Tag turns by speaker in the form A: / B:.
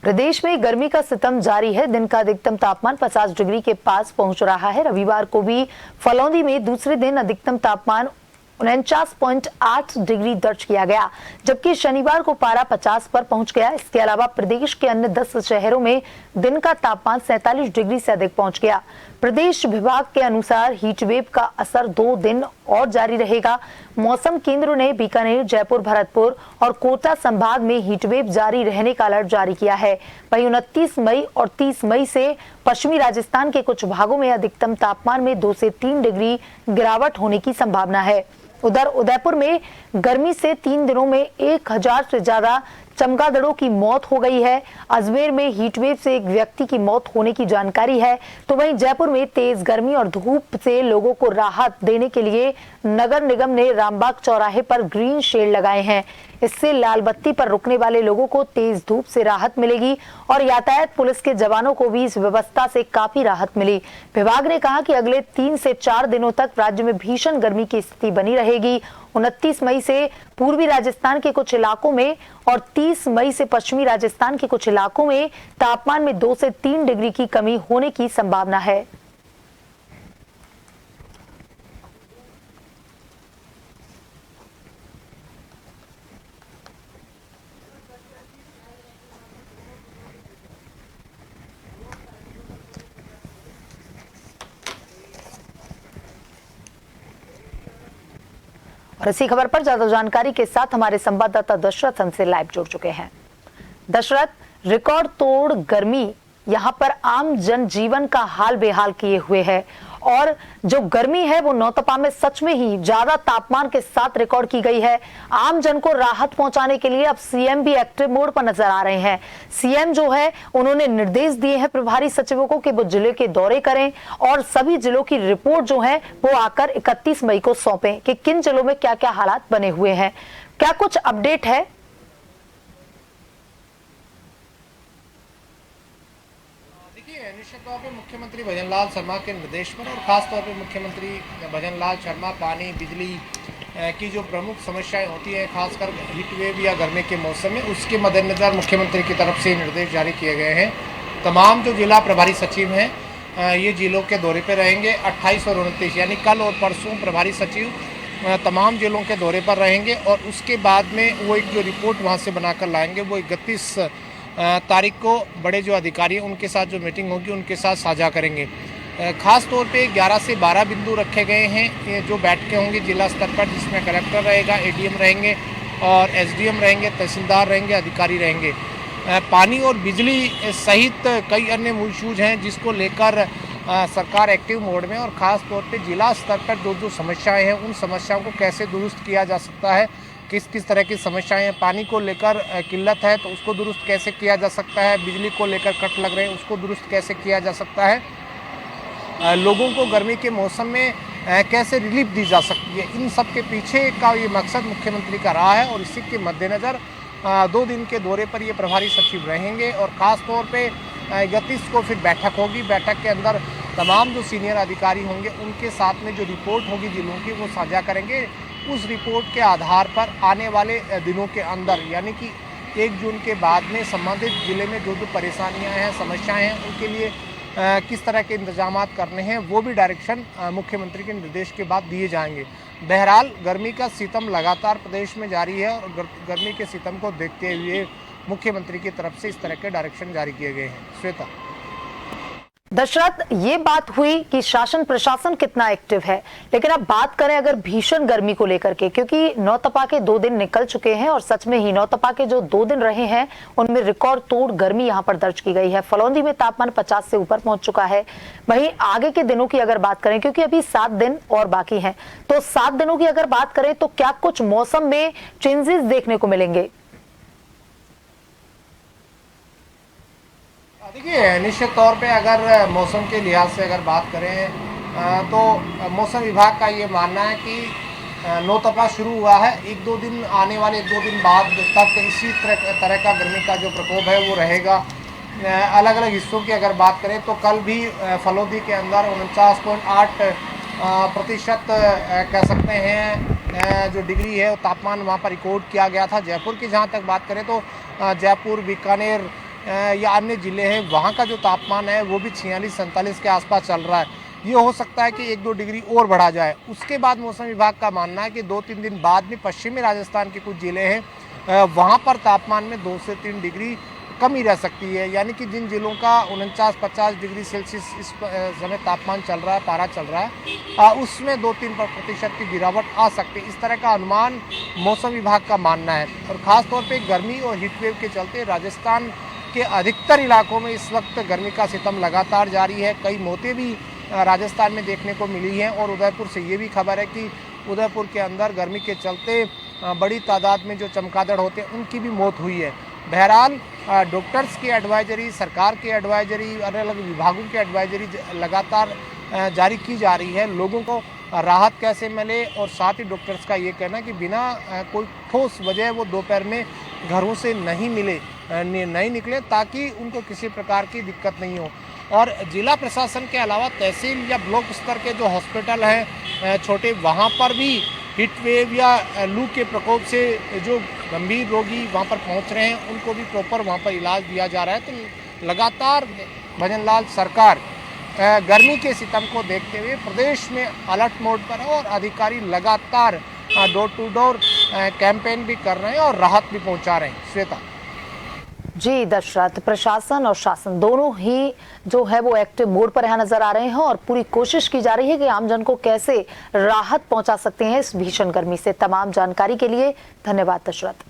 A: प्रदेश में गर्मी का सितम जारी है। दिन का अधिकतम तापमान 50 डिग्री के पास पहुंच रहा है। रविवार को भी फलौदी में दूसरे दिन अधिकतम तापमान 49.8 डिग्री दर्ज किया गया, जबकि शनिवार को पारा 50 पर पहुंच गया। इसके अलावा प्रदेश के अन्य 10 शहरों में दिन का तापमान 47 डिग्री से अधिक पहुंच गया। प्रदेश विभाग के अनुसार हीटवेव का असर 2 दिन और जारी रहेगा। मौसम केंद्र ने बीकानेर, जयपुर, भरतपुर और कोटा संभाग में हीटवेव जारी रहने का अलर्ट जारी किया है। वहीं 29 मई और 30 मई से पश्चिमी राजस्थान के कुछ भागों में अधिकतम तापमान में 2 से 3 डिग्री गिरावट होने की संभावना है। उधर उदयपुर में गर्मी से 3 दिनों में 1000 से ज्यादा चमगादड़ों की मौत हो गई है। अजमेर में हीटवेव से एक व्यक्ति की मौत होने की जानकारी है। तो वहीं जयपुर में तेज गर्मी और धूप से लोगों को राहत देने के लिए नगर निगम ने रामबाग चौराहे पर ग्रीन शेड लगाए हैं। इससे लाल बत्ती पर रुकने वाले लोगों को तेज धूप से राहत मिलेगी और यातायात पुलिस के जवानों को भी इस व्यवस्था से काफी राहत मिली। विभाग ने कहा कि अगले 3 से 4 दिनों तक राज्य में भीषण गर्मी की स्थिति बनी रहेगी। 29 मई से पूर्वी राजस्थान के कुछ इलाकों में और 30 मई से पश्चिमी राजस्थान के कुछ इलाकों में तापमान में 2 से 3 डिग्री की कमी होने की संभावना है। और इसी खबर पर ज्यादा जानकारी के साथ हमारे संवाददाता दशरथ हमसे लाइव जुड़ चुके हैं। दशरथ, रिकॉर्ड तोड़ गर्मी यहाँ पर आम जनजीवन का हाल बेहाल किए हुए है और जो गर्मी है वो नौतपा में सच में ही ज्यादा तापमान के साथ रिकॉर्ड की गई है। आम जन को राहत पहुंचाने के लिए अब सीएम भी एक्टिव मोड पर नजर आ रहे हैं। सीएम जो है उन्होंने निर्देश दिए हैं प्रभारी सचिवों को कि वो जिले के दौरे करें और सभी जिलों की रिपोर्ट जो है वो आकर 31 मई को सौंपें कि किन जिलों में क्या क्या हालात बने हुए हैं। क्या कुछ अपडेट है?
B: निश्चित तौर पर मुख्यमंत्री भजनलाल शर्मा के निर्देश पर और खास तौर पर मुख्यमंत्री भजनलाल शर्मा पानी, बिजली की जो प्रमुख समस्याएं होती है खासकर हीटवेव या गर्मी के मौसम में, उसके मद्देनजर मुख्यमंत्री की तरफ से निर्देश जारी किए गए हैं। तमाम जो जिला प्रभारी सचिव हैं ये जिलों के दौरे पर रहेंगे। 28 और 29 यानी कल और परसों प्रभारी सचिव तमाम जिलों के दौरे पर रहेंगे और उसके बाद में वो एक जो रिपोर्ट वहाँ से बनाकर लाएंगे वो 31 तारीख को बड़े जो अधिकारी हैं उनके साथ जो मीटिंग होगी उनके साथ साझा करेंगे। खास तौर पे 11 से 12 बिंदु रखे गए हैं जो बैठकें होंगी जिला स्तर पर, जिसमें कलेक्टर रहेगा, एडीएम रहेंगे और एसडीएम रहेंगे, तहसीलदार रहेंगे, अधिकारी रहेंगे। पानी और बिजली सहित कई अन्य इशूज हैं जिसको लेकर सरकार एक्टिव मोड में और ख़ास तौर पे जिला स्तर पर जो समस्याएं हैं उन समस्याओं को कैसे दुरुस्त किया जा सकता है, किस किस तरह की समस्याएं हैं। पानी को लेकर किल्लत है तो उसको दुरुस्त कैसे किया जा सकता है, बिजली को लेकर कट लग रहे हैं उसको दुरुस्त कैसे किया जा सकता है, लोगों को गर्मी के मौसम में कैसे रिलीफ दी जा सकती है। इन सब के पीछे का ये मकसद मुख्यमंत्री का रहा है और इसी के मद्देनज़र 2 दिन के दौरे पर ये प्रभारी सचिव रहेंगे और ख़ास तौर पे 31 को फिर बैठक होगी। बैठक के अंदर तमाम जो सीनियर अधिकारी होंगे उनके साथ में जो रिपोर्ट होगी जिलों की वो साझा करेंगे। उस रिपोर्ट के आधार पर आने वाले दिनों के अंदर यानी कि 1 जून के बाद में संबंधित जिले में जो परेशानियां हैं, समस्याएं हैं, उनके लिए किस तरह के इंतजाम करने हैं वो भी डायरेक्शन मुख्यमंत्री के निर्देश के बाद दिए जाएंगे। बहरहाल गर्मी का सितम लगातार प्रदेश में जारी है और गर्मी के सितम को देखते हुए मुख्यमंत्री की तरफ से इस तरह के डायरेक्शन जारी किए गए हैं। श्वेता।
A: दशरथ, ये बात हुई कि शासन प्रशासन कितना एक्टिव है, लेकिन अब बात करें अगर भीषण गर्मी को लेकर के, क्योंकि नौतपा के 2 दिन निकल चुके हैं और सच में ही नौतपा के जो 2 दिन रहे हैं उनमें रिकॉर्ड तोड़ गर्मी यहाँ पर दर्ज की गई है। फलौदी में तापमान 50 से ऊपर पहुंच चुका है। वहीं आगे के दिनों की अगर बात करें, क्योंकि अभी 7 दिन और बाकी हैं, तो 7 दिनों की अगर बात करें तो क्या कुछ मौसम में चेंजेस देखने को मिलेंगे?
B: देखिए, निश्चित तौर पे अगर मौसम के लिहाज से अगर बात करें तो मौसम विभाग का ये मानना है कि नौतपा शुरू हुआ है, 1-2 दिन आने वाले 1-2 दिन बाद तक इसी तरह का गर्मी का जो प्रकोप है वो रहेगा। अलग अलग हिस्सों की अगर बात करें तो कल भी फलौदी के अंदर 49.8% कह सकते हैं जो डिग्री है वो तापमान वहाँ पर रिकॉर्ड किया गया था। जयपुर की जहाँ तक बात करें तो जयपुर, बीकानेर या अन्य जिले हैं वहाँ का जो तापमान है वो भी 46-47 के आसपास चल रहा है। ये हो सकता है कि 1-2 डिग्री और बढ़ा जाए। उसके बाद मौसम विभाग का मानना है कि 2-3 दिन बाद में पश्चिमी राजस्थान के कुछ जिले हैं वहाँ पर तापमान में 2 से 3 डिग्री कमी रह सकती है। यानी कि जिन जिलों का 49-50 डिग्री सेल्सियस इस समय तापमान चल रहा है, पारा चल रहा है, उसमें 2-3% की गिरावट आ सकती है। इस तरह का अनुमान मौसम विभाग का मानना है। और ख़ास तौर पे गर्मी और हीट वेव के चलते राजस्थान के अधिकतर इलाकों में इस वक्त गर्मी का सितम लगातार जारी है। कई मौतें भी राजस्थान में देखने को मिली हैं। और उदयपुर से ये भी खबर है कि उदयपुर के अंदर गर्मी के चलते बड़ी तादाद में जो चमगादड़ होते हैं उनकी भी मौत हुई है। बहरहाल डॉक्टर्स की एडवाइजरी, सरकार की एडवाइजरी, अलग अलग विभागों की एडवाइजरी लगातार जारी की जा रही है। लोगों को राहत कैसे मिले, और साथ ही डॉक्टर्स का ये कहना कि बिना कोई ठोस वजह वो दोपहर में घरों से नहीं निकले ताकि उनको किसी प्रकार की दिक्कत नहीं हो। और जिला प्रशासन के अलावा तहसील या ब्लॉक स्तर के जो हॉस्पिटल हैं छोटे, वहाँ पर भी हीट वेव या लू के प्रकोप से जो गंभीर रोगी वहाँ पर पहुँच रहे हैं उनको भी प्रॉपर वहाँ पर इलाज दिया जा रहा है। तो लगातार भजनलाल सरकार गर्मी के सितम को देखते हुए प्रदेश में अलर्ट मोड पर है और अधिकारी लगातार डोर टू डोर कैंपेन भी कर रहे हैं और राहत भी पहुँचा रहे हैं। श्वेता
A: जी दशरथ, प्रशासन और शासन दोनों ही जो है वो एक्टिव मोड पर यहाँ नजर आ रहे हैं और पूरी कोशिश की जा रही है कि आमजन को कैसे राहत पहुंचा सकते हैं इस भीषण गर्मी से। तमाम जानकारी के लिए धन्यवाद दशरथ।